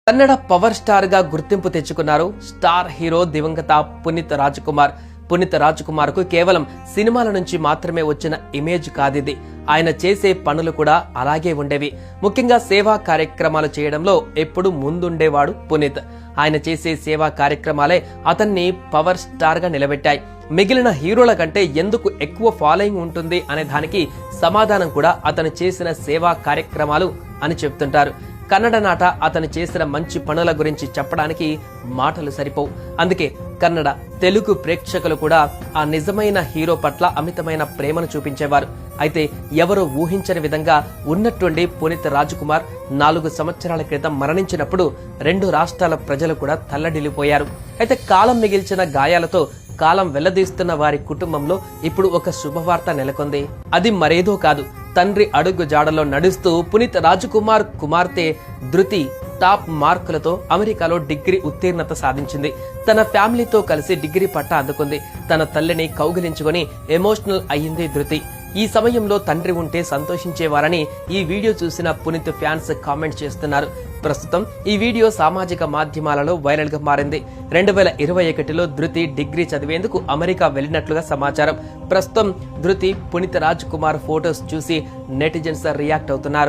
Kannada power star గా గుర్తింపు తెచ్చుకున్నారు స్టార్ హీరో దివంగత పునీత్ రాజ్ కుమార్ కు కేవలం సినిమాల నుంచి మాత్రమే వచ్చిన ఇమేజ్ కాదిది. ఆయన చేసే పనులు కూడా అలాగే ఉండేవి. ముఖ్యంగా సేవా కార్యక్రమాలు చేయడంలో ఎప్పుడు ముందుండేవాడు పునీత్. ఆయన చేసే సేవా కార్యక్రమాలే అతన్ని పవర్ స్టార్ గా నిలబెట్టాయి. మిగిలిన హీరోల కంటే ఎందుకు ఎక్కువ ఫాలోయింగ్ ఉంటుంది అనే దానికి సమాధానం కూడా అతను చేసిన సేవా కార్యక్రమాలు అని చెప్తుంటారు. కన్నడ నాట అతను చేసిన మంచి పనుల గురించి చెప్పడానికి మాటలు సరిపోవు. అందుకే కన్నడ, తెలుగు ప్రేక్షకులు కూడా ఆ నిజమైన హీరో పట్ల అమితమైన ప్రేమను చూపించేవారు. అయితే ఎవరు ఊహించని విధంగా ఉన్నట్టుండి పునీత్ రాజ్ కుమార్ 4 సంవత్సరాల క్రితం మరణించినప్పుడు 2 రాష్ట్రాల ప్రజలు కూడా తల్లడిల్లిపోయారు. అయితే కాలం మిగిల్చిన గాయాలతో కాలం వెళ్లదీస్తున్న వారి కుటుంబంలో ఇప్పుడు ఒక శుభవార్త నెలకొంది. అది మరేదో కాదు, తండ్రి అడుగు జాడలో నడుస్తూ పునీత్ రాజ్ కుమార్ కుమార్తె ధృతి టాప్ మార్కులతో అమెరికాలో డిగ్రీ ఉత్తీర్ణత సాధించింది. తన ఫ్యామిలీతో కలిసి డిగ్రీ పట్టా అందుకుంది. తన తల్లిని కౌగిలించుకొని ఎమోషనల్ అయ్యింది ధృతి. ఈ సమయంలో తండ్రి ఉంటే సంతోషించేవారని ఈ వీడియో చూసిన పునీత్ ఫ్యాన్స్ కామెంట్ చేస్తున్నారు. ప్రస్తుతం ఈ వీడియో సామాజిక మాధ్యమాలలో వైరల్ గా మారింది. 2021లో ధృతి డిగ్రీ చదివేందుకు అమెరికా వెళ్లినట్లుగా సమాచారం. ప్రస్తుతం ధృతి పునీత్ రాజ్ కుమార్ ఫోటోస్ చూసి నెటిజన్స్ రియాక్ట్ అవుతున్నారు.